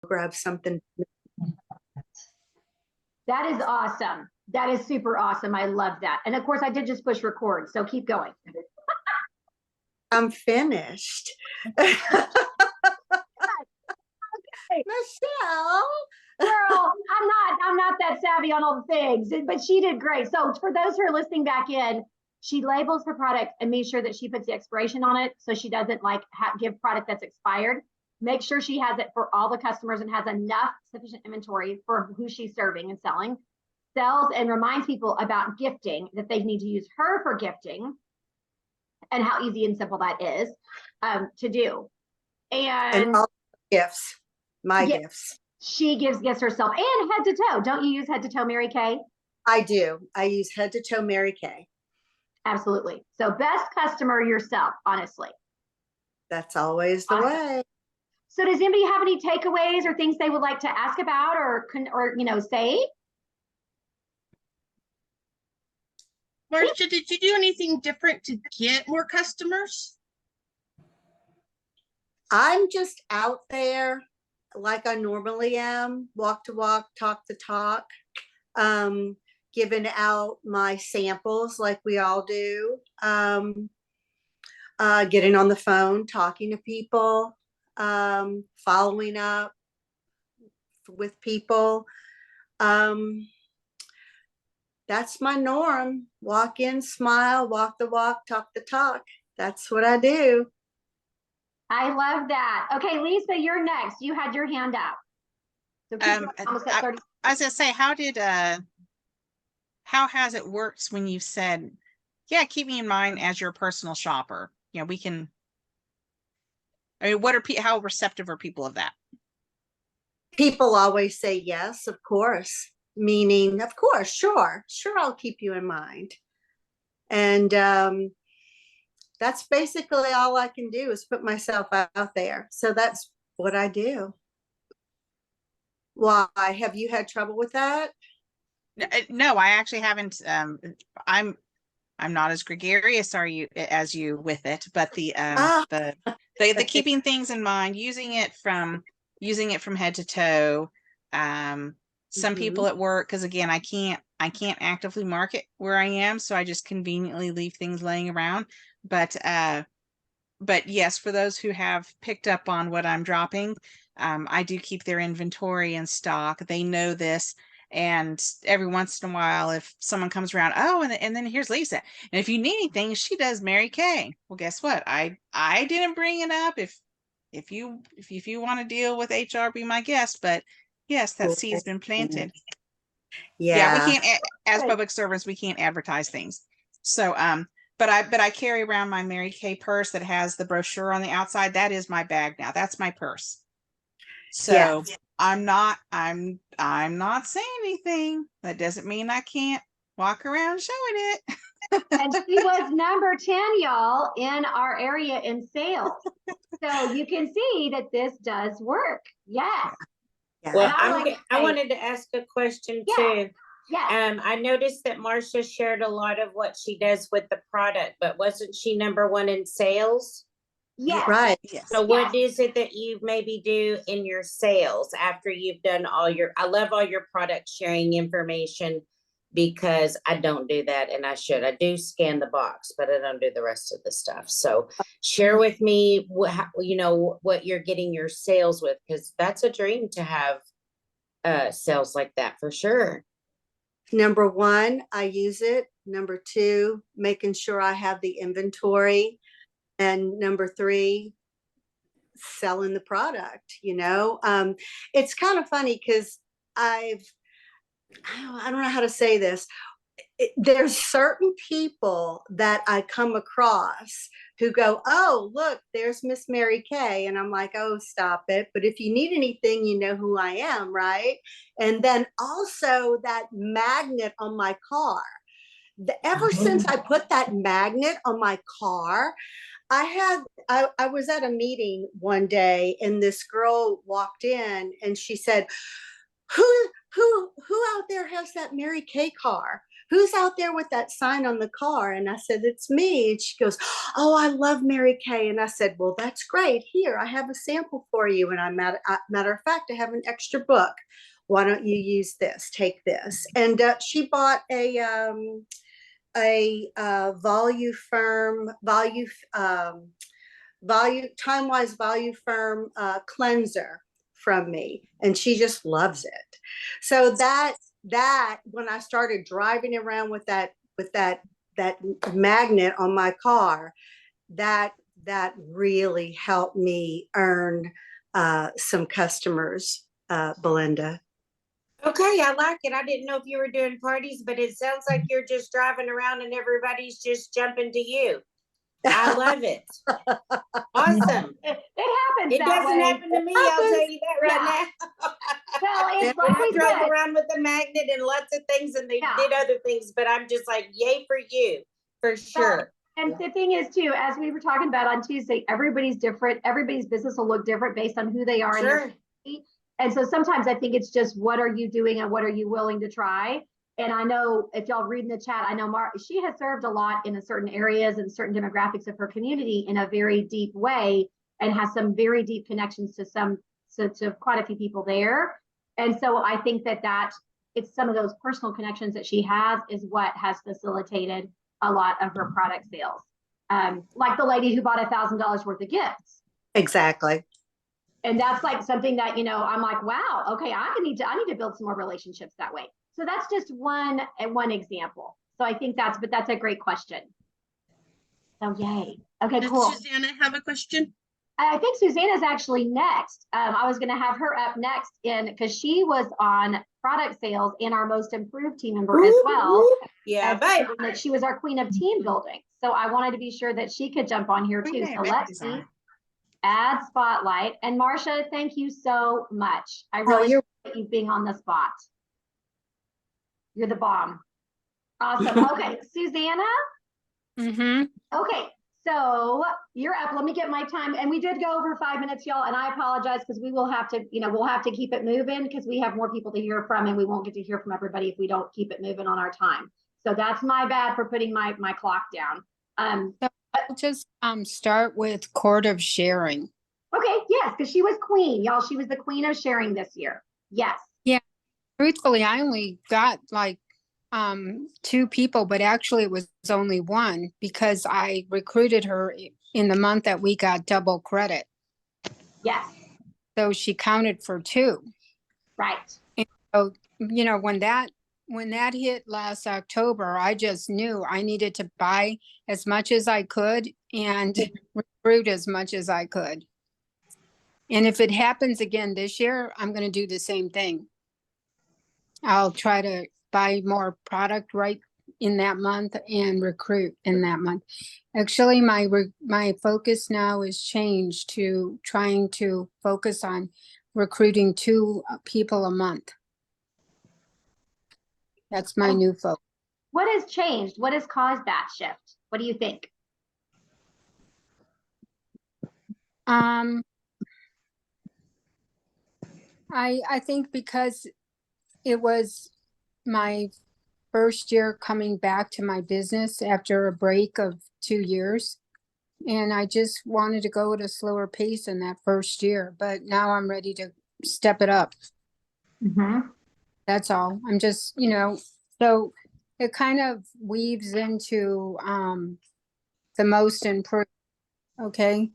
grab something. That is awesome. That is super awesome. I love that. And of course, I did just push record, so keep going. I'm finished. Michelle. Girl, I'm not that savvy on all the things, but she did great. So for those who are listening back in, she labels her product and makes sure that she puts the expiration on it, so she doesn't like give product that's expired. Make sure she has it for all the customers and has enough sufficient inventory for who she's serving and selling. Sells and reminds people about gifting, that they need to use her for gifting and how easy and simple that is to do. And all gifts, my gifts. She gives gifts herself and head to toe. Don't you use head to toe Mary Kay? I do. I use head to toe Mary Kay. Absolutely. So best customer yourself, honestly. That's always the way. So does anybody have any takeaways or things they would like to ask about or say? Marcia, did you do anything different to get more customers? I'm just out there like I normally am, walk to walk, talk to talk, giving out my samples like we all do, getting on the phone, talking to people, following up with people. That's my norm. Walk in, smile, walk the walk, talk the talk. That's what I do. I love that. Okay, Lisa, you're next. You had your hand out. So I was gonna say, how has it worked when you said, yeah, keep me in mind as your personal shopper? You know, we can, I mean, how receptive are people of that? People always say yes, of course, meaning, of course, sure, I'll keep you in mind. And that's basically all I can do is put myself out there. So that's what I do. Why? Have you had trouble with that? No, I actually haven't. I'm not as gregarious as you with it, but the keeping things in mind, using it from head to toe. Some people at work, because again, I can't actively market where I am, so I just conveniently leave things laying around. But yes, for those who have picked up on what I'm dropping, I do keep their inventory in stock. They know this. And every once in a while, if someone comes around, and then here's Lisa. And if you need anything, she does Mary Kay. Well, guess what? I didn't bring it up. If you want to deal with HR, be my guest. But yes, that seed's been planted. Yeah, we can't, as public servants, we can't advertise things. So, but I carry around my Mary Kay purse that has the brochure on the outside. That is my bag now. That's my purse. So I'm not saying anything. That doesn't mean I can't walk around showing it. And she was number 10, y'all, in our area in sales. So you can see that this does work. Yes. Well, I wanted to ask a question too. Yeah. I noticed that Marcia shared a lot of what she does with the product, but wasn't she number 1 in sales? Yes. Right. So what is it that you maybe do in your sales after you've done I love all your product sharing information, because I don't do that, and I should. I do scan the box, but I don't do the rest of the stuff. So share with me what you're getting your sales with, because that's a dream to have sales like that for sure. Number 1, I use it. Number 2, making sure I have the inventory. And number 3, selling the product. It's kind of funny because I don't know how to say this. There's certain people that I come across who go, oh, look, there's Miss Mary Kay. And I'm like, oh, stop it. But if you need anything, you know who I am, right? And then also that magnet on my car. Ever since I put that magnet on my car, I was at a meeting one day, and this girl walked in and she said, who out there has that Mary Kay car? who's out there with that sign on the car? And I said, it's me. And she goes, oh, I love Mary Kay. And I said, well, that's great. Here, I have a sample for you. And matter of fact, I have an extra book. Why don't you use this? Take this. And she bought a Volume Firm Time Wise Volume Firm cleanser from me, and she just loves it. So that when I started driving around with that magnet on my car, that really helped me earn some customers, Belinda. Okay, I like it. I didn't know if you were doing parties, but it sounds like you're just driving around and everybody's just jumping to you. I love it. Awesome. It happens It that doesn't way. happen to me, I'll tell you that right now. Well, it's And like I we drove said. around with a magnet and lots of things, and they Yeah. did other things, but I'm just like, yay for you, for sure. And the thing is too, as we were talking about on Tuesday, everybody's different. Everybody's business will look different based on who they are in their Sure. community. And so sometimes I think it's just what are you doing and what are you willing to try? And I know if y'all read in the chat, I know she has served a lot in certain areas and certain demographics of her community in a very deep way, and has some very deep connections to quite a few people there. And so I think that it's some of those personal connections that she has is what has facilitated a lot of her product sales. Like the lady who bought $1,000 worth of gifts. Exactly. And that's like something that, I'm like, wow, okay, I need to build some more relationships that way. So that's just one example. So I think that's a great question. So yay. Okay, Does cool. Susanna have a question? I think Susanna's actually next. I was going to have her up next because she was on product sales and our most improved team member as well. Yeah, And but that she was our queen of team building. So I wanted to be sure that she could jump on here too. Okay, So bet let's she's see. on. Add spotlight. And Marcia, thank you so much. I Oh, really you're appreciate you being on the spot. You're the bomb. Awesome. Okay, Susanna. Mm-hmm. Okay, so you're up. Let me get my time. And we did go over 5 minutes, y'all. And I apologize because we will have to, we'll have to keep it moving because we have more people to hear from, and we won't get to hear from everybody if we don't keep it moving on our time. So that's my bad for putting my clock down. I'll just start with Court of Sharing. Okay, yes, because she was queen, y'all. She was the queen of sharing this year. Yes. Truthfully, I only got like 2 people, but actually it was only 1 because I recruited her in the month that we got double credit. Yes. So she counted for 2. Right. So, when that hit last October, I just knew I needed to buy as much as I could and recruit as much as I could. And if it happens again this year, I'm going to do the same thing. I'll try to buy more product right in that month and recruit in that month. Actually, my focus now is changed to trying to focus on recruiting 2 people a month. That's my new focus. What has changed? What has caused that shift? What do you think? I think because it was my first year coming back to my business after a break of 2 years. And I just wanted to go at a slower pace in that first year, but now I'm ready to step it up. Mm-hmm. That's all. I'm just, so it kind of weaves into the most improved, okay?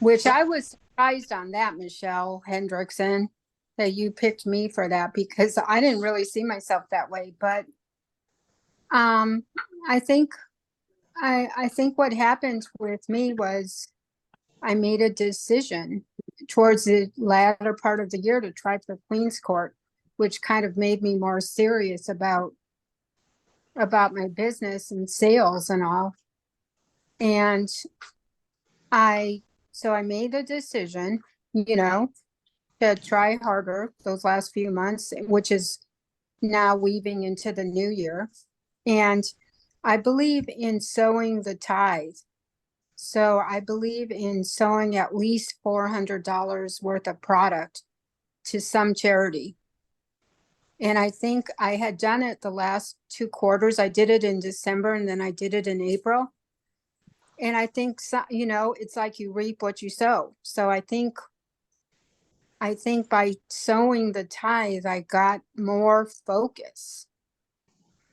Which I was surprised on that, Michelle Hendrickson, that you picked me for that because I didn't really see myself that way. But I think what happened with me was I made a decision towards the latter part of the year to try for Queen's Court, which kind of made me more serious about my business and sales and all. And I made the decision, to try harder those last few months, which is now weaving into the new year. And I believe in sowing the tithe. So I believe in sowing at least $400 worth of product to some charity. And I think I had done it the last 2 quarters. I did it in December and then I did it in April. And I think, it's like you reap what you sow. So I think by sowing the tithe, I got more focus.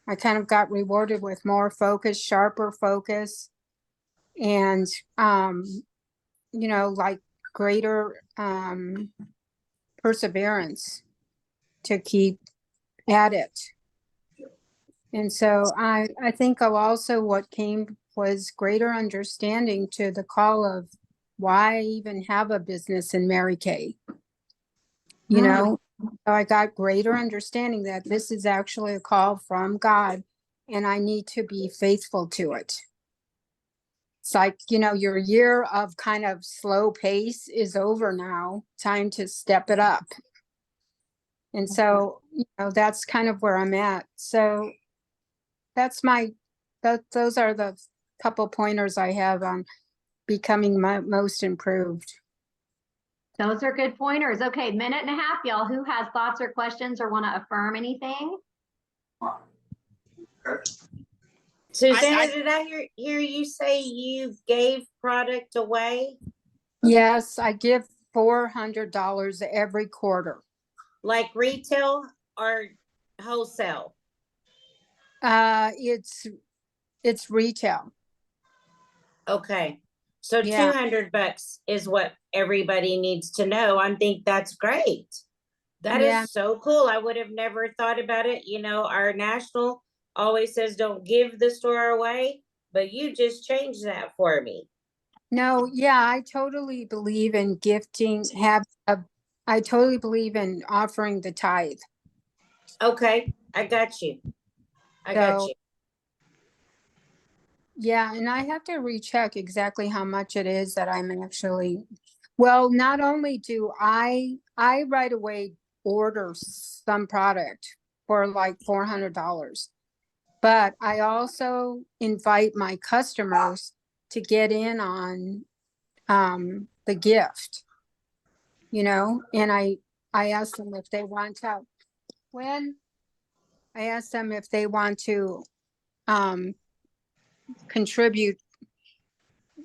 I kind of got rewarded with more focus, sharper focus, and, like greater perseverance to keep at it. And so I think also what came was greater understanding to the call of why I even have a business in Mary Kay. So I got greater understanding that this is actually a call from God and I need to be faithful to it. It's like, your year of kind of slow pace is over now. Time to step it up. And so, that's kind of where I'm at. So that's those are the couple pointers I have on becoming most improved. Those are good pointers. Okay, minute and a half, y'all. Who has thoughts or questions or want to affirm anything? Susanna, did I hear you say you gave product away? Yes, I give $400 every quarter. Like retail or wholesale? It's retail. Okay. So Yeah. 200 bucks is what everybody needs to know. I think that's great. That Yeah. is so cool. I would have never thought about it. Our national always says don't give the store away, but you just changed that for me. No, yeah, I totally believe in gifting, I totally believe in offering the tithe. Okay, I got you. I got So- you. Yeah, and I have to recheck exactly how much it is that I'm actually, well, not only do I right away order some product for like $400, but I also invite my customers to get in on the gift, and I ask them if they want to, contribute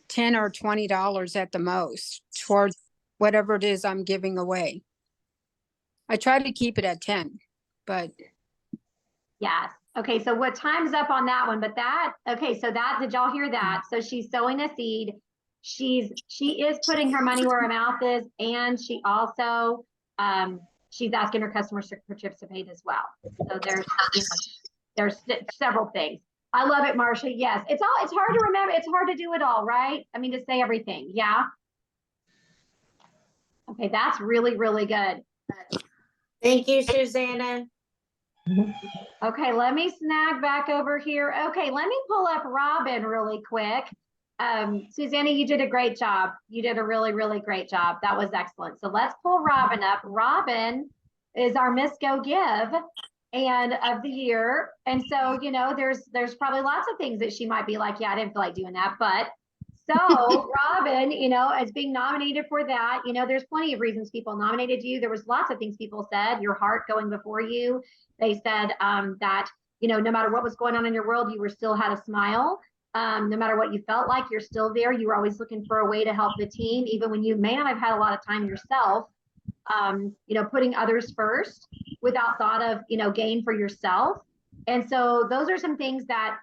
$10 or $20 at the most towards whatever it is I'm giving away. I try to keep it at 10, but Yes. Okay, so what time's up on that one? But did y'all hear that? So she's sowing a seed. She is putting her money where her mouth is, and she also she's asking her customers to participate as well. So there's several things. I love it, Marcia. Yes, it's hard to remember. It's hard to do it all, right? I mean, to say everything. Yeah. Okay, that's really, really good. Thank you, Susanna. Okay, let me snag back over here. Okay, let me pull up Robin really quick. Susanna, you did a great job. You did a really, really great job. That was excellent. So let's pull Robin up. Robin is our Miss Go Give and of the year. And so, there's probably lots of things that she might be like, yeah, I didn't feel like doing that. But so Robin, as being nominated for that, there's plenty of reasons people nominated you. There was lots of things people said, your heart going before you. They said that, no matter what was going on in your world, you still had a smile. No matter what you felt like, you're still there. You were always looking for a way to help the team, even when you may not have had a lot of time yourself, putting others first without thought of, gain for yourself. And so those are some things that,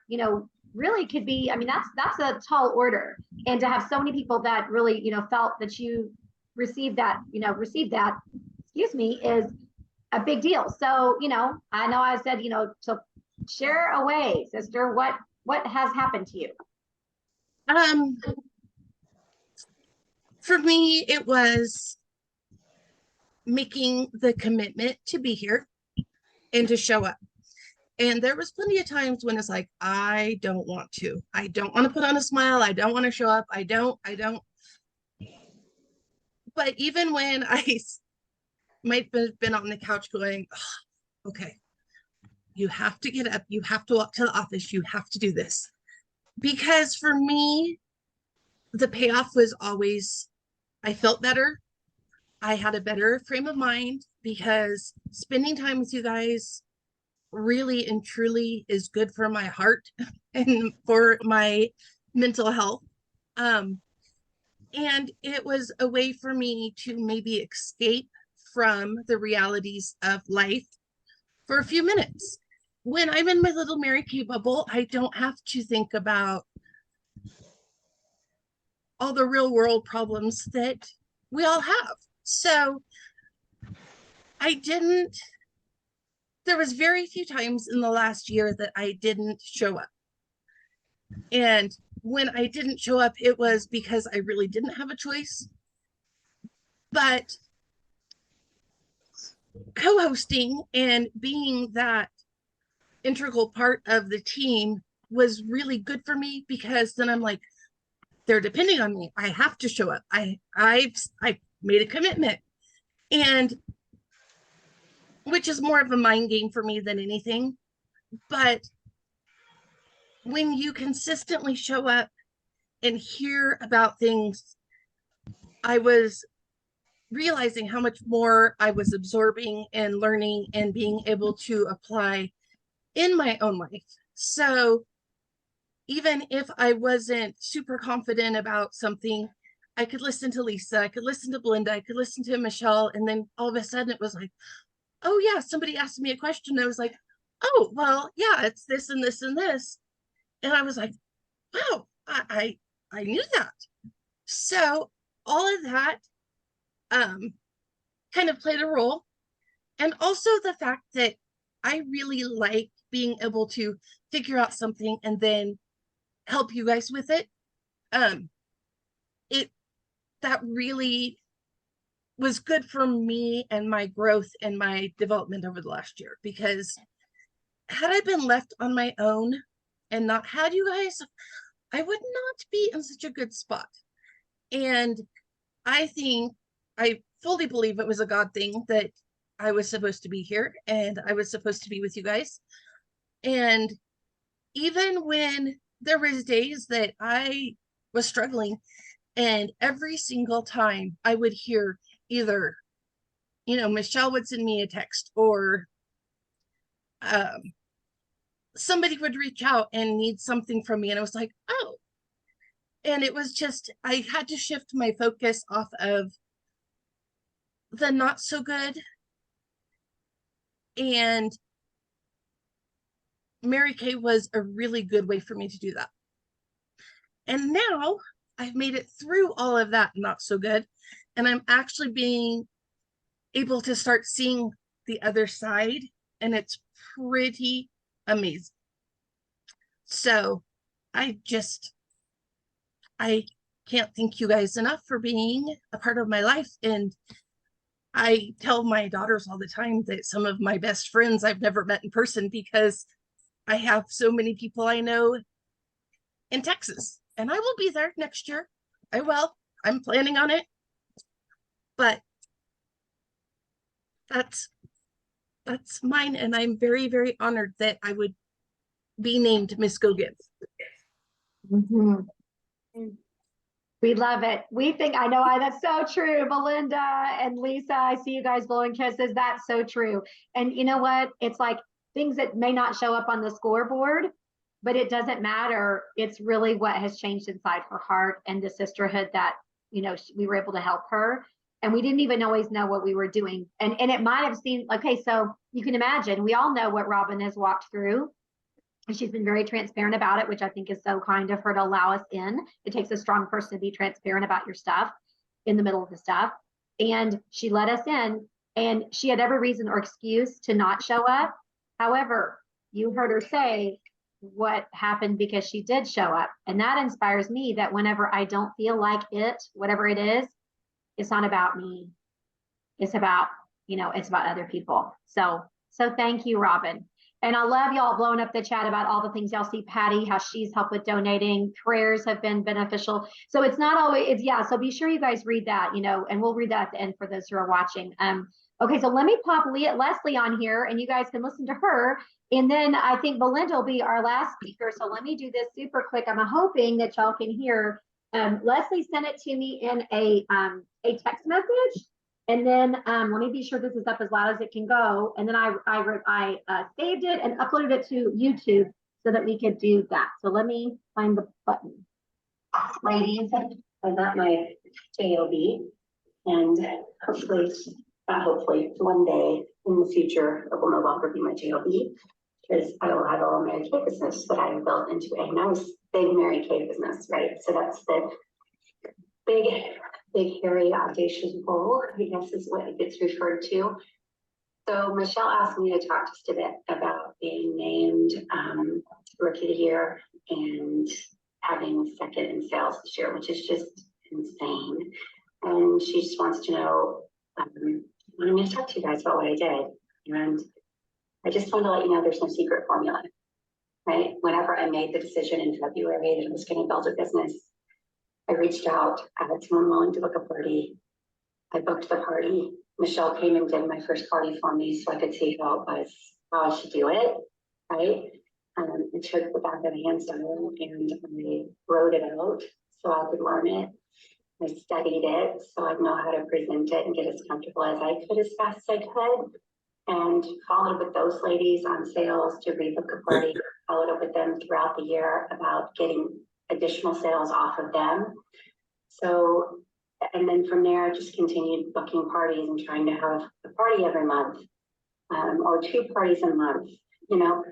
really could be, I mean, that's a tall order. And to have so many people that really, felt that you received that, is a big deal. So, I know I said, so share away, sister, what has happened to you? For me, it was making the commitment to be here and to show up. And there was plenty of times when it's like, I don't want to put on a smile. I don't want to show up. I don't. But even when I might have been on the couch going, oh, okay, you have to get up. You have to walk to the office. You have to do this. Because for me, the payoff was always, I felt better. I had a better frame of mind because spending time with you guys really and truly is good for my heart and for my mental health. And it was a way for me to maybe escape from the realities of life for a few minutes. When I'm in my little Mary Kay bubble, I don't have to think about all the real world problems that we all have. So I didn't, there was very few times in the last year that I didn't show up. And when I didn't show up, it was because I really didn't have a choice. But co-hosting and being that integral part of the team was really good for me, because then I'm like, they're depending on me. I have to show up. I've made a commitment, and which is more of a mind game for me than anything. But when you consistently show up and hear about things, I was realizing how much more I was absorbing and learning and being able to apply in my own life. So even if I wasn't super confident about something, I could listen to Lisa, I could listen to Belinda, I could listen to Michelle, and then all of a sudden it was like, oh yeah, somebody asked me a question. I was like, oh, well, yeah, it's this and this and this. And I was like, wow, I knew that. So all of that kind of played a role. And also the fact that I really like being able to figure out something and then help you guys with it. That really was good for me and my growth and my development over the last year, because had I been left on my own and not had you guys, I would not be in such a good spot. And I fully believe it was a God thing that I was supposed to be here and I was supposed to be with you guys. And even when there was days that I was struggling, and every single time I would hear either, Michelle would send me a text, or somebody would reach out and need something from me. And I was like, oh, and it was just, I had to shift my focus off of the not so good. And Mary Kay was a really good way for me to do that. And now I've made it through all of that not so good. And I'm actually being able to start seeing the other side. And it's pretty amazing. So I can't thank you guys enough for being a part of my life. And I tell my daughters all the time that some of my best friends I've never met in person, because I have so many people I know in Texas, and I will be there next year. I will. I'm planning on it. But that's mine, and I'm very, very honored that I would be named Miss Go Give. Mhm. We love it. We think, I know, that's so true. Belinda and Lisa, I see you guys blowing kisses. That's so true. And you know what? It's like things that may not show up on the scoreboard, but it doesn't matter. It's really what has changed inside her heart and the sisterhood that, we were able to help her. And we didn't even always know what we were doing. And it might have seemed, okay, so you can imagine, we all know what Robin has walked through. And she's been very transparent about it, which I think is so kind of her to allow us in. It takes a strong person to be transparent about your stuff in the middle of the stuff. And she let us in, and she had every reason or excuse to not show up. However, you heard her say what happened because she did show up. And that inspires me that whenever I don't feel like it, whatever it is, it's not about me. It's about, it's about other people. So thank you, Robin. And I love y'all blowing up the chat about all the things y'all see. Patty, how she's helped with donating. Prayers have been beneficial. So it's not always, so be sure you guys read that, and we'll read that at the end for those who are watching. Okay, so let me pop Leslie on here and you guys can listen to her. And then I think Belinda will be our last speaker. So let me do this super quick. I'm hoping that y'all can hear. Leslie sent it to me in a text message. And then let me be sure this is up as loud as it can go. And then I saved it and uploaded it to YouTube so that we could do that. So let me find the button. Ladies, I got my JOB, and hopefully, not hopefully, one day in the future, it will no longer be my JOB, because I will have a Mary Kay business that I have built into a nice big Mary Kay business, right? So that's the big, hairy, audacious goal, I guess is what it gets referred to. So Michelle asked me to talk just a bit about being named Rookie of the Year and having second in sales this year, which is just insane. And she just wants to know, I'm going to talk to you guys about what I did. And I just want to let you know there's no secret formula, right? Whenever I made the decision in February that I was going to build a business, I reached out, I had someone willing to book a party. I booked the party. Michelle came and did my first party for me so I could see how it was, how I should do it, right? I took the back of the hand style and I wrote it out so I could learn it. I studied it so I'd know how to present it and get as comfortable as I could as fast as I could. And followed with those ladies on sales to rebook a party, followed up with them throughout the year about getting additional sales off of them. So, and then from there, I just continued booking parties and trying to have a party every month, or 2 parties a month. You know,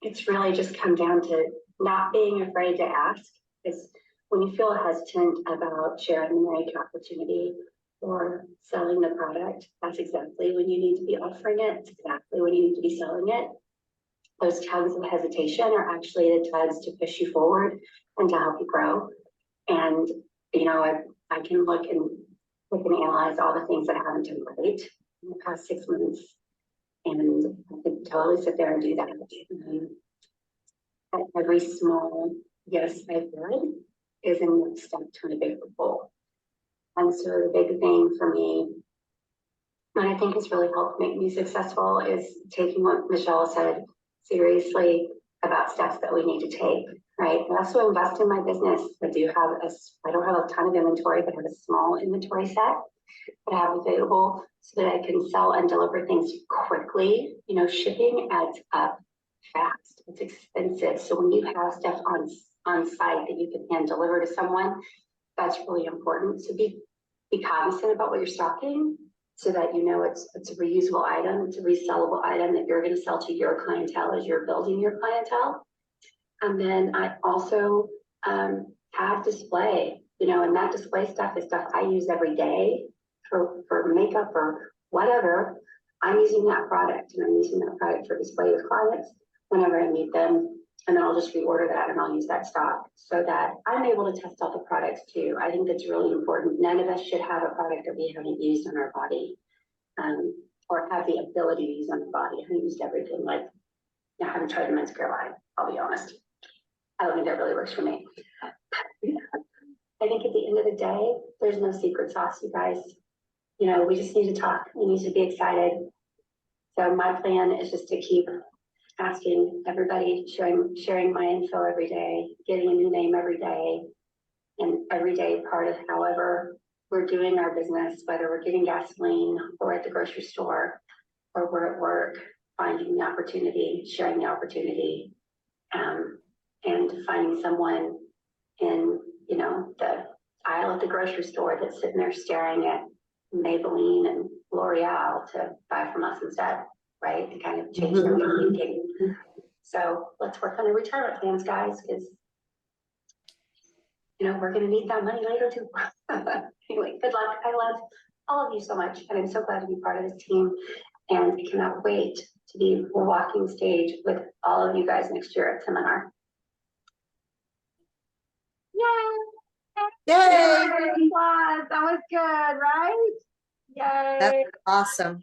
it's really just come down to not being afraid to ask. Because when you feel hesitant about sharing the Mary Kay opportunity or selling the product, that's exactly when you need to be offering it. It's exactly when you need to be selling it. Those tugs of hesitation are actually the tugs to push you forward and to help you grow. And, you know, I can look and analyze all the things that I haven't done right in the past 6 months. And I could totally sit there and do that. Every small yes I've done is a next step to a bigger goal. And so the big thing for me, and I think has really helped make me successful, is taking what Michelle said seriously about steps that we need to take, right? I also invest in my business. I don't have a ton of inventory, but I have a small inventory set that I have available so that I can sell and deliver things quickly. You know, shipping adds up fast. It's expensive. So when you have stuff on site that you can hand deliver to someone, that's really important. So be cognizant about what you're stocking so that you know it's a reusable item, it's a resellable item that you're going to sell to your clientele as you're building your clientele. And then I also have display, you know, and that display stuff is stuff I use every day for makeup or whatever. I'm using that product and I'm using that product for display with clients whenever I meet them. And then I'll just reorder that and I'll use that stock so that I'm able to test out the products too. I think that's really important. None of us should have a product that we haven't used on our body, or have the ability to use on our body. I haven't used everything. Like, I haven't tried the men's care line, I'll be honest. I don't think that really works for me. I think at the end of the day, there's no secret sauce, you guys. You know, we just need to talk. We need to be excited. So my plan is just to keep asking everybody, sharing my info every day, getting a new name every day, and every day part of however we're doing our business, whether we're getting gasoline or at the grocery store or we're at work, finding the opportunity, sharing the opportunity, and finding someone in, you know, the aisle at the grocery store that's sitting there staring at Maybelline and L'Oreal to buy from us instead. Right, to kind of change their thinking. So let's work on the retirement plans, guys, because you know we're going to need that money later too. Anyway, good luck. I love all of you so much, and I'm so glad to be part of this team. And I cannot wait to be walking stage with all of you guys next year at seminar. Yay! Yay! Applause. That was good, right? Yay! That's awesome.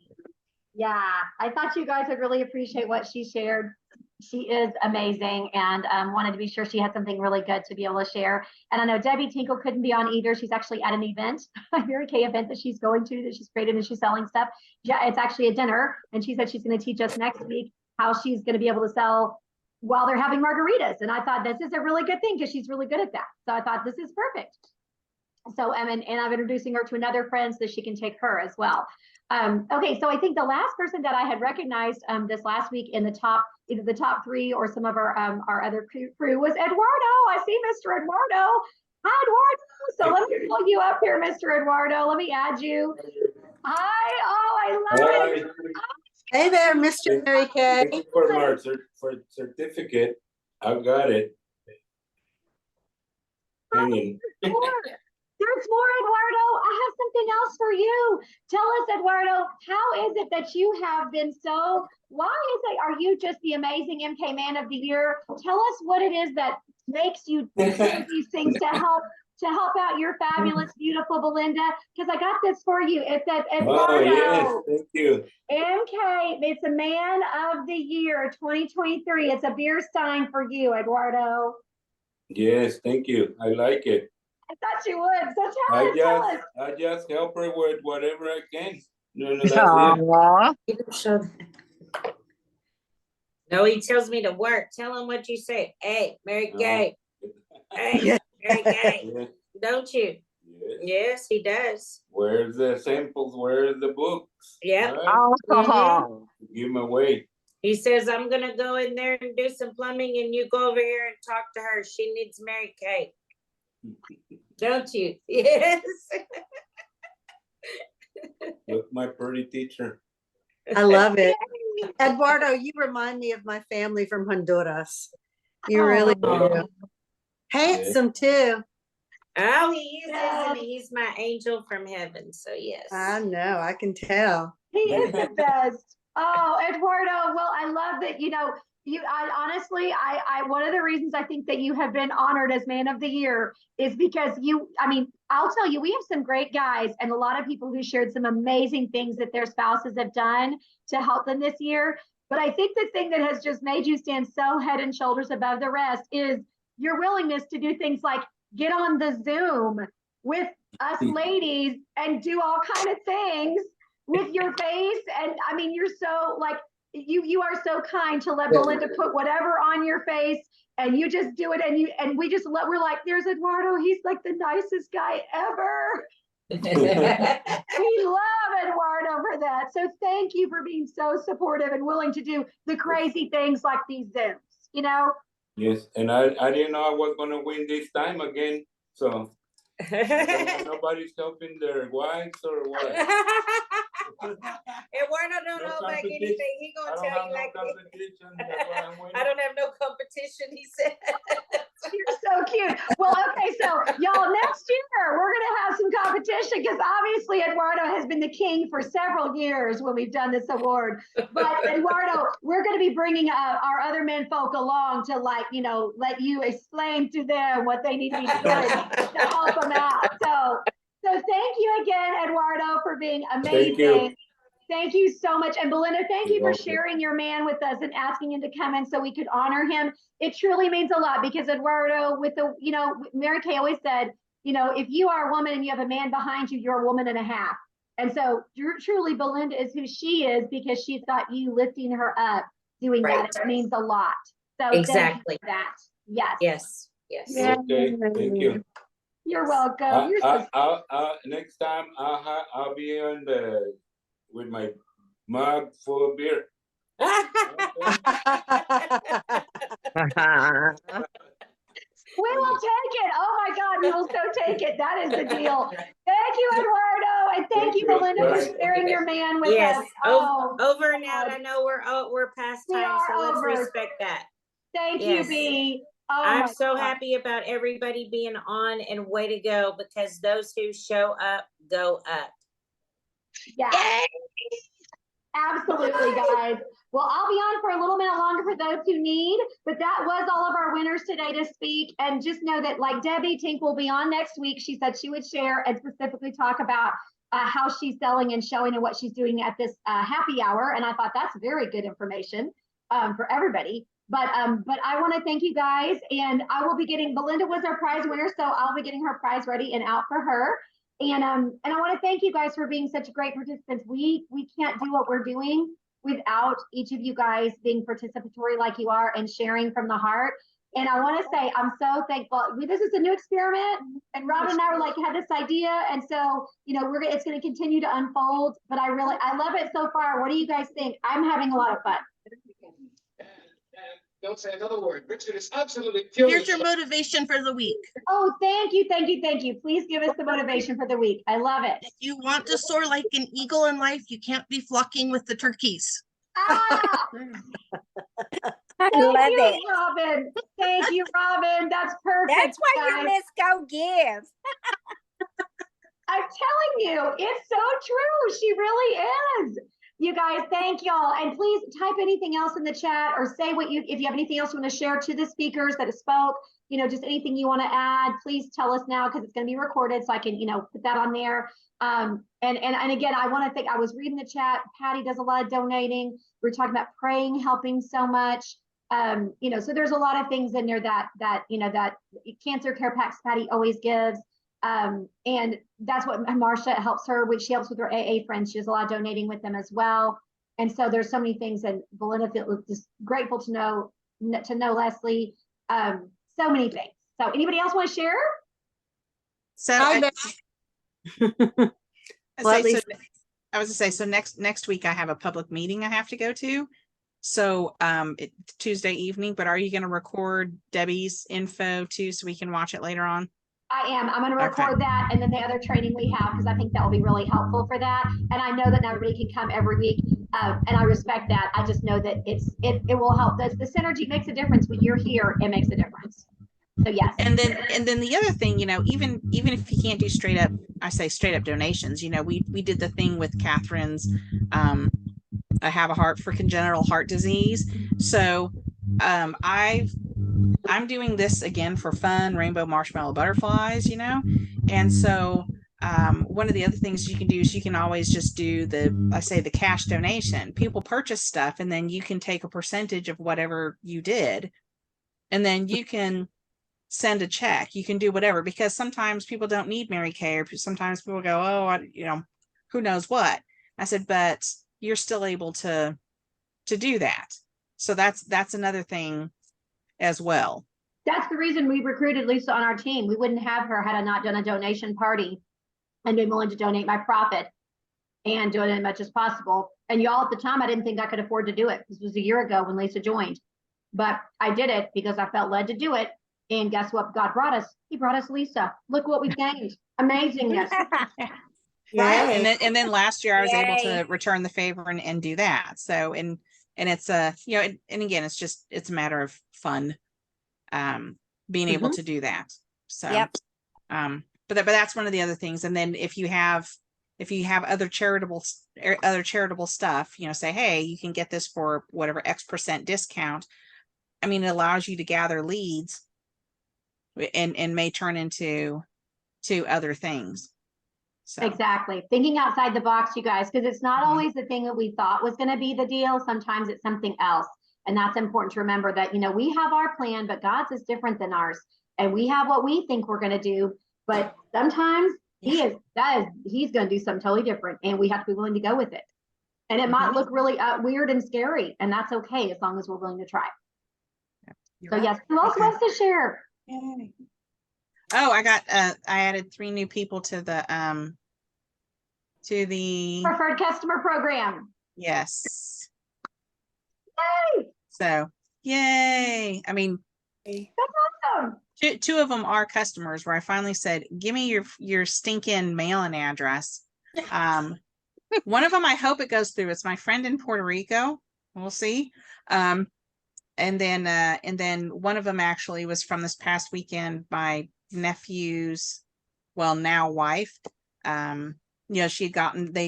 Yeah, I thought you guys would really appreciate what she shared. She is amazing and wanted to be sure she had something really good to be able to share. And I know Debbie Tinkle couldn't be on either. She's actually at an event, a Mary Kay event that she's going to, that she's created and she's selling stuff. Yeah, it's actually a dinner. And she said she's going to teach us next week how she's going to be able to sell while they're having margaritas. And I thought this is a really good thing because she's really good at that. So I thought this is perfect. So, and I'm introducing her to another friend so she can take her as well. Okay, so I think the last person that I had recognized this last week in the top, either the top 3 or some of our other crew was Eduardo. I see Mr. Eduardo. Hi, Eduardo. So let me pull you up here, Mr. Eduardo. Let me add you. Hi. Oh, I love it. Hey there, Mr. Mary Kay. Thank you for my certificate. I've got it. Hanging. There's more, Eduardo. I have something else for you. Tell us, Eduardo, how is it that you have been so, why is it, are you just the amazing MK Man of the Year? Tell us what it is that makes you do these things to help out your fabulous, beautiful Belinda. Because I got this for you. It's at Eduardo. Oh, yes, thank you. MK, it's a Man of the Year 2023. It's a beer stein for you, Eduardo. Yes, thank you. I like it. I thought you would. So tell us. I just help her with whatever I can. No, that's it. You don't show that. No, he tells me to work. Tell him what you say. Hey, Mary Kay. Hey, Mary Kay. Yes, Don't you? yes. Yes, he does. Where's the samples? Where's the books? Yep. Right? Mhm. Give them away. He says, I'm gonna go in there and do some plumbing and you go over here and talk to her. She needs Mary Kay. Don't you? Yes. Look, my pretty teacher. I love it. Eduardo, you remind me of my family from Honduras. You really Aw. do. Handsome too. Oh, he is, isn't he? He's my angel from heaven. So yes. I know, I can tell. He is the best. Oh, Eduardo. Well, I love that, I honestly, one of the reasons I think that you have been honored as Man of the Year is because I'll tell you, we have some great guys and a lot of people who shared some amazing things that their spouses have done to help them this year. But I think the thing that has just made you stand so head and shoulders above the rest is your willingness to do things like get on the Zoom with us ladies and do all kind of things with your face. And I mean, you're so like, you are so kind to let Belinda put whatever on your face and you just do it. And we're like, there's Eduardo. He's like the nicest guy ever. We love Eduardo for that. So thank you for being so supportive and willing to do the crazy things like these Zooms, Yes, and I didn't know I was gonna win this time again. So nobody's helping their wives or what. Eduardo don't know about anything. He gonna tell you like this. I don't have no competition, he said. You're so cute. Well, okay, so y'all, next year we're gonna have some competition because obviously Eduardo has been the king for several years when we've done this award. But Eduardo, we're gonna be bringing our other men folk along to let you explain to them what they need to be doing to help them out. So thank you again, Eduardo, for being amazing. Thank you. Thank you so much. And Belinda, thank you You're for welcome. sharing your man with us and asking him to come in so we could honor him. It truly means a lot because Eduardo, Mary Kay always said, if you are a woman and you have a man behind you, you're a woman and a half. And so truly Belinda is who she is because she's got you lifting her up, doing Right. that. It means a lot. So Exactly. thank you for that. Yes. Yes, yes. Yeah. Okay, thank you. You're welcome. You're so Next time I'll be with my mug full of beer. We will take it. Oh my God, we will so take it. That is the deal. Thank you, Eduardo, and thank you, Belinda, for sharing your man with Yes, us. Oh, over and out. God. I know we're past We time, are so let's over. respect that. Thank Yes. you, B. Oh, I'm my so God. happy about everybody being on and way to go because those who show up go up. Yeah. Absolutely, guys. Well, I'll be on for a little minute longer for those who need, but that was all of our winners today to speak. And just know that like Debbie Tink will be on next week. She said she would share and specifically talk about how she's selling and showing and what she's doing at this happy hour. And I thought that's very good information for everybody. But I want to thank you guys. And I will be getting, Belinda was our prize winner, so I'll be getting her prize ready and out for her. And I want to thank you guys for being such great participants. We can't do what we're doing without each of you guys being participatory like you are and sharing from the heart. And I want to say, I'm so thankful. This is a new experiment, and Robin and I were like, had this idea. And so, it's going to continue to unfold, but I love it so far. What do you guys think? I'm having a lot of fun. Don't say another word. Richard is absolutely Here's furious. your motivation for the week. Oh, thank you, thank you, thank you. Please give us the motivation for the week. I love it. If you want to soar like an eagle in life, you can't be flocking with the turkeys. Ah, I thank love you, it. Robin. Thank you, Robin. That's perfect. That's why guys. you're Miss Go Give. I'm telling you, it's so true. She really is. You guys, thank y'all. And please type anything else in the chat or say if you have anything else you want to share to the speakers that have spoke, just anything you want to add, please tell us now because it's going to be recorded so I can, put that on there. And again, I want to think I was reading the chat. Patty does a lot of donating. We're talking about praying, helping so much. So there's a lot of things in there that Cancer Care Packs Patty always gives. And that's what Marcia helps her with. She helps with her AA friends. She does a lot of donating with them as well. And so there's so many things, and Belinda feels just grateful to know Leslie. So many things. So anybody else want to share? So Hi, Well, at least- I was to say, so next week I have a public meeting I have to go to. So it's Tuesday evening, but are you going to record Debbie's info too so we can watch it later on? I am. I'm going to record that, and then the other training we have, because I think that will be really helpful for that. And I know that not everybody can come every week, and I respect that. I just know that it will help. The synergy makes a difference when you're here. It makes a difference. So yes. And then the other thing, even if you can't do straight up donations, we did the thing with Catherine's I have a heart for congenital heart disease. So I'm doing this again for fun, rainbow marshmallow butterflies, and so one of the other things you can do is you can always just do the cash donation. People purchase stuff and then you can take a percentage of whatever you did, and then you can send a check. You can do whatever, because sometimes people don't need Mary Kay, or sometimes people go, oh, who knows what. I said, but you're still able to do that. So that's another thing as well. That's the reason we recruited Lisa on our team. We wouldn't have her had I not done a donation party and been willing to donate my profit and do it as much as possible. And y'all, at the time, I didn't think I could afford to do it. This was a year ago when Lisa joined, but I did it because I felt led to do it. And guess what God brought us? He brought us Lisa. Look what we've gained. Amazingness. Right. And then last year I was able Yay. to return the favor and do that. So, and it's and again, it's a matter of fun, being able to do that. So, Yep. but that's one of the other things. And then if you have other charitable stuff, say, hey, you can get this for whatever X% discount. I mean, it allows you to gather leads and may turn into other things. So. Exactly. Thinking outside the box, you guys, because it's not always the thing that we thought was going to be the deal. Sometimes it's something else. And that's important to remember that, we have our plan, but God's is different than ours. And we have what we think we're going to do. But sometimes he's going to do something totally different. And we have to be willing to go with it. And it might look really weird and scary. And that's okay as long as we're willing to try. So yes, who else wants to share? Yay. Oh, I added 3 new people to the Preferred customer program. yes. Yay! So yay. I mean, That's awesome. two of them are customers where I finally said, give me your stinking mailing address. One of them, I hope it goes through. It's my friend in Puerto Rico. We'll see. And then one of them actually was from this past weekend, my nephew's, well, now wife. They'd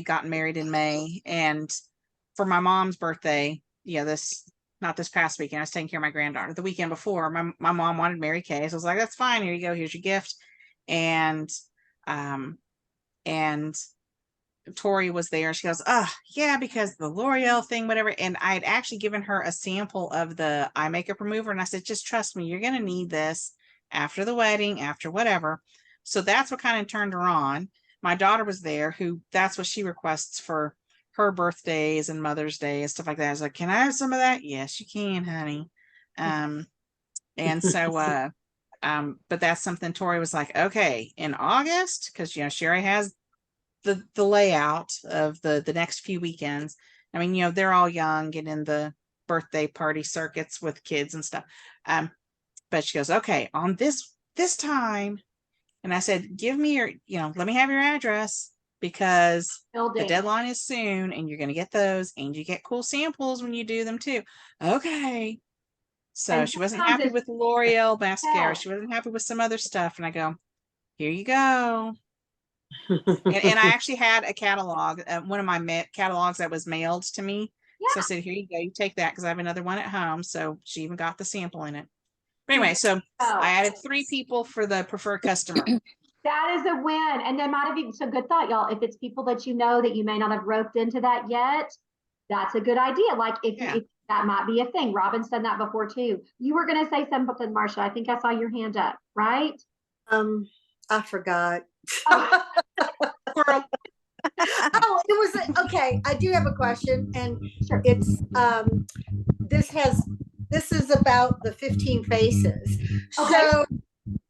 gotten married in May, and for my mom's birthday, not this past weekend, I was taking care of my granddaughter. The weekend before, my mom wanted Mary Kay. So I was like, that's fine. Here you go. Here's your gift. And Tori was there. She goes, yeah, because the L'Oreal thing, whatever. And I had actually given her a sample of the eye makeup remover. And I said, just trust me, you're going to need this after the wedding, after whatever. So that's what kind of turned her on. My daughter was there, who that's what she requests for her birthdays and Mother's Day and stuff like that. I was like, can I have some of that? Yes, you can, honey. And so, but that's something Tori was like, okay, in August, because Sherry has the layout of the next few weekends. I mean, they're all young and in the birthday party circuits with kids and stuff. But she goes, okay, on this time. And I said, give me let me have your address, because the Building. deadline is soon and you're going to get those, and you get cool samples when you do them too. Okay. So And she wasn't sometimes happy with L'Oreal mascara. Yeah. She wasn't happy with some other stuff. And I go, here you go. and I actually had a catalog, one of my catalogs that was mailed to me. So I said, here you go, you take that, because I have another one at home. So she even got the sample in it. But anyway, so I added 3 people for the preferred customer. That is a win. And there might have been some good thought, y'all. If it's people that that you may not have roped into that yet, that's a good idea. Like if that might be a thing. Robin's done that before too. You were going to say something, Marsha. I think I saw your hand up, right? I forgot. Oh. Oh, it was okay. I do have a question, and it's this is about the 15 faces. Okay. So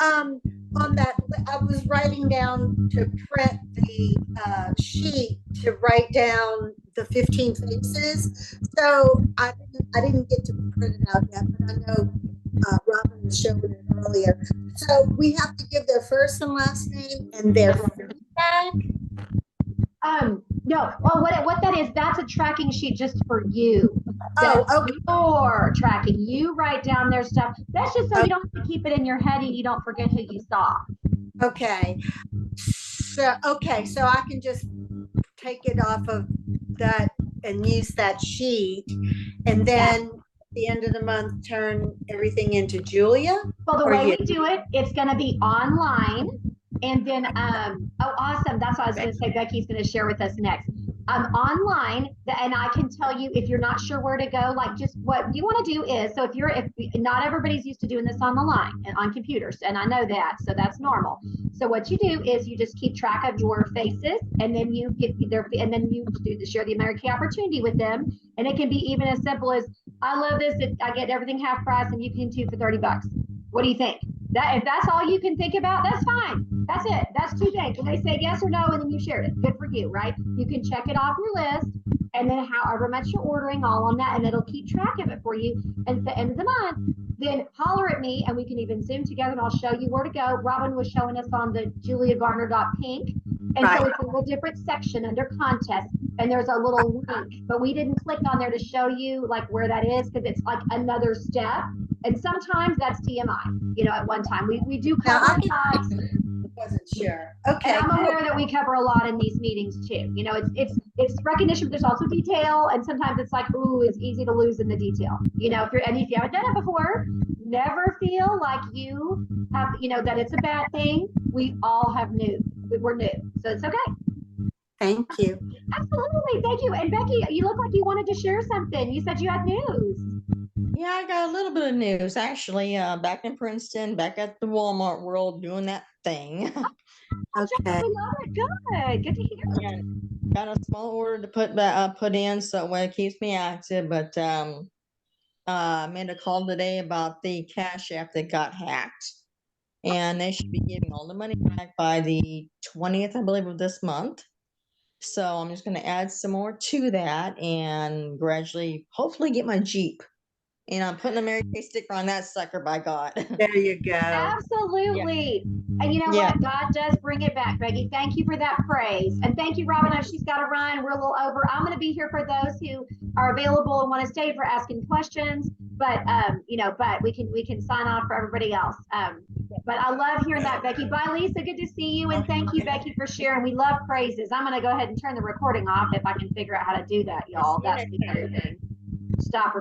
on that, I was writing down to print the sheet to write down the 15 faces. So I didn't get to print it out yet, but I know Robin was showing it earlier. So we have to give their first and last name and their feedback. No. Well, what that is, that's a tracking sheet just for you. Oh, That's okay. your tracking. You write down their stuff. That's just so you don't have to keep it in your head and you don't forget who you saw. Okay. So I can just take it off of that and use that sheet, and then at the end of the month turn everything into Julia. Well, the way we do it, it's going to be online. And then, oh, awesome. That's what I was going to say. Becky's going to share with us next. Online, and I can tell you if you're not sure where to go, like just what you want to do is, so if not everybody's used to doing this on the line and on computers, and I know that, so that's normal. So what you do is you just keep track of your faces, and then you get and then you share the American opportunity with them. And it can be even as simple as, I love this, I get everything half price and you can do for $30. What do you think? That if that's all you can think about, that's fine. That's it. That's 2 things. And they say yes or no, and then you shared it. Good for you, right? You can check it off your list, and then however much you're ordering, all on that, and it'll keep track of it for you. And at the end of the month, then holler at me, and we can even Zoom together, and I'll show you where to go. Robin was showing us on the juliagarner.pink, and so it's a little different section under contest, and there's a little link, but we didn't click on there to show you like where that is, because it's like another step. And sometimes that's TMI. At one time we do cover sites. Wasn't sure. Okay. And I'm aware that we cover a lot in these meetings too. It's recognition, but there's also detail. And sometimes it's like, ooh, it's easy to lose in the detail. If you haven't done it before, never feel like you have, that it's a bad thing. We all have we're new. So it's okay. Thank you. Absolutely. Thank you. And Becky, you look like you wanted to share something. You said you had news. Yeah, I got a little bit of news actually. Back in Princeton, back at the Walmart world, doing that thing. Okay. We love it. Good to hear. Yeah, got a small order to put in, so it keeps me active. But I made a call today about the Cash App that got hacked, and they should be giving all the money back by the 20th, I believe, of this month. So I'm just going to add some more to that and gradually, hopefully, get my Jeep. And I'm putting a Mary Kay sticker on that sucker, by God. There you go. Absolutely. Yeah. And you know what? God does bring it back, Becky. Thank you for that praise. And thank you, Robin. I know she's got to run. We're a little over. I'm going to be here for those who are available and want to stay for asking questions. But, but we can sign off for everybody else. But I love hearing that, Becky. Bye, Lisa. Good to see you. And thank you, Becky, for sharing. We love praises. I'm going to go ahead and turn the recording off if I can figure out how to do that, y'all. That's the other thing. Stop.